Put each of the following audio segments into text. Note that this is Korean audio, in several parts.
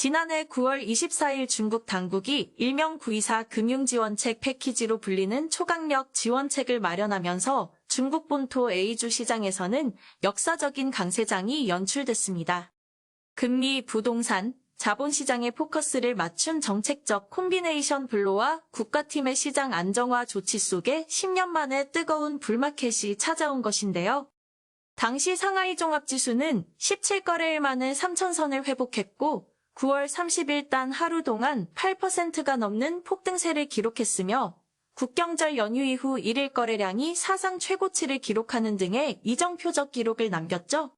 지난해 9월 24일 중국 당국이 일명 924 금융지원책 패키지로 불리는 초강력 지원책을 마련하면서 중국 본토 A주 시장에서는 역사적인 강세장이 연출됐습니다. 금리, 부동산, 자본시장의 포커스를 맞춘 정책적 콤비네이션 블로와 국가팀의 시장 안정화 조치 속에 10년 만에 뜨거운 불마켓이 찾아온 것인데요. 당시 상하이 종합지수는 17거래일 만에 3,000선을 회복했고 9월 30일 단 하루 동안 8%가 넘는 폭등세를 기록했으며 국경절 연휴 이후 1일 거래량이 사상 최고치를 기록하는 등의 이정표적 기록을 남겼죠.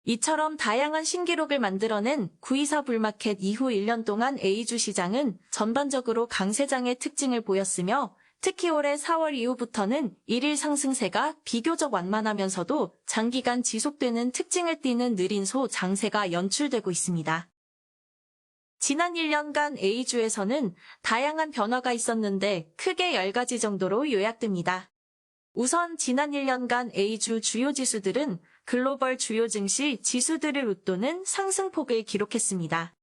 이처럼 다양한 신기록을 만들어낸 924 불마켓 이후 1년 동안 A주 시장은 전반적으로 강세장의 특징을 보였으며 특히 올해 4월 이후부터는 1일 상승세가 비교적 완만하면서도 장기간 지속되는 특징을 띠는 느린 소장세가 연출되고 있습니다. 지난 1년간 A주에서는 다양한 변화가 있었는데 크게 10가지 정도로 요약됩니다. 우선 지난 1년간 A주 주요 지수들은 글로벌 주요 증시 지수들을 웃도는 상승폭을 기록했습니다.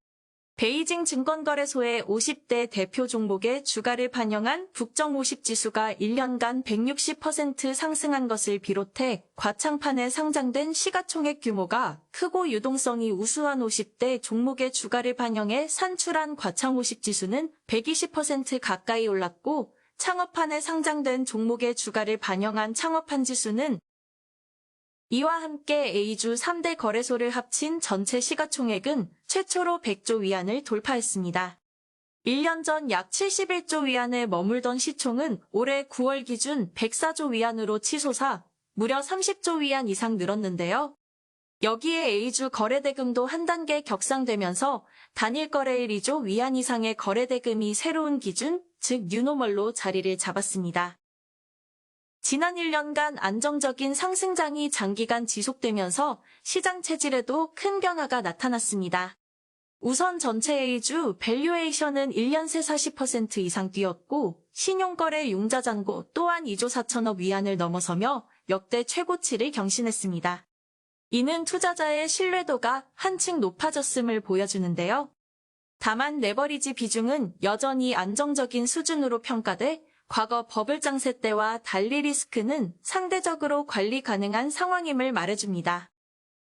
베이징 증권거래소의 50대 대표 종목의 주가를 반영한 북정 50지수가 1년간 160% 상승한 것을 비롯해 과창판에 상장된 시가총액 규모가 크고 유동성이 우수한 50대 종목의 주가를 반영해 산출한 과창 50지수는 120% 가까이 올랐고 창업판에 상장된 종목의 주가를 반영한 창업판 지수는 이와 함께 A주 3대 거래소를 합친 전체 시가총액은 최초로 100조 위안을 돌파했습니다. 1년 전 약 71조 위안에 머물던 시총은 올해 9월 기준 104조 위안으로 치솟아 무려 30조 위안 이상 늘었는데요. 여기에 A주 거래대금도 한 단계 격상되면서 단일 거래일 2조 위안 이상의 거래대금이 새로운 기준, 즉 뉴노멀로 자리를 잡았습니다. 지난 1년간 안정적인 상승장이 장기간 지속되면서 시장 체질에도 큰 변화가 나타났습니다. 우선 전체 A주 밸류에이션은 1년 새 40% 이상 뛰었고 신용거래 융자잔고 또한 2조 4천억 위안을 넘어서며 역대 최고치를 경신했습니다. 이는 투자자의 신뢰도가 한층 높아졌음을 보여주는데요. 다만 레버리지 비중은 여전히 안정적인 수준으로 평가돼 과거 버블장세 때와 달리 리스크는 상대적으로 관리 가능한 상황임을 말해줍니다.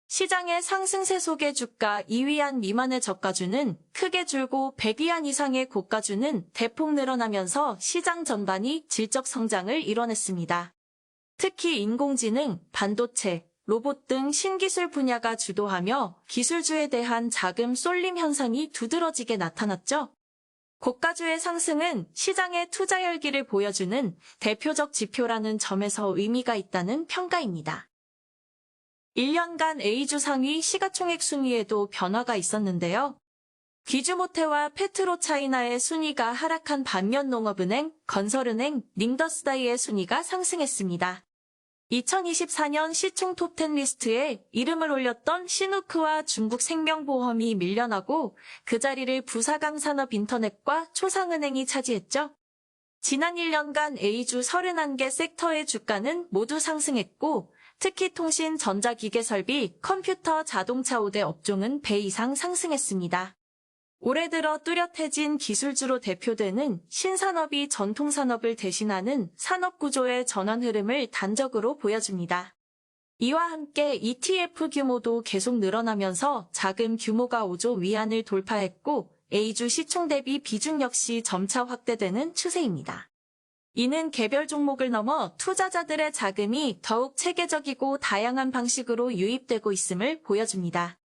시장의 상승세 속의 주가 2위안 미만의 저가주는 크게 줄고 100위안 이상의 고가주는 대폭 늘어나면서 시장 전반이 질적 성장을 이뤄냈습니다. 특히 인공지능, 반도체, 로봇 등 신기술 분야가 주도하며 기술주에 대한 자금 쏠림 현상이 두드러지게 나타났죠. 고가주의 상승은 시장의 투자 열기를 보여주는 대표적 지표라는 점에서 의미가 있다는 평가입니다. 1년간 A주 상위 시가총액 순위에도 변화가 있었는데요. 귀주모테와 페트로차이나의 순위가 하락한 반면 농업은행, 건설은행, 닝더스다이의 순위가 상승했습니다. 2024년 시총 톱10 리스트에 이름을 올렸던 시누크와 중국생명보험이 밀려나고 그 자리를 부사강산업인터넷과 초상은행이 차지했죠. 지난 1년간 A주 31개 섹터의 주가는 모두 상승했고 특히 통신, 전자기계설비, 컴퓨터, 자동차 5대 업종은 배 이상 상승했습니다. 올해 들어 뚜렷해진 기술주로 대표되는 신산업이 전통산업을 대신하는 산업구조의 전환 흐름을 단적으로 보여줍니다. 이와 함께 ETF 규모도 계속 늘어나면서 자금 규모가 5조 위안을 돌파했고 A주 시총 대비 비중 역시 점차 확대되는 추세입니다. 이는 개별 종목을 넘어 투자자들의 자금이 더욱 체계적이고 다양한 방식으로 유입되고 있음을 보여줍니다.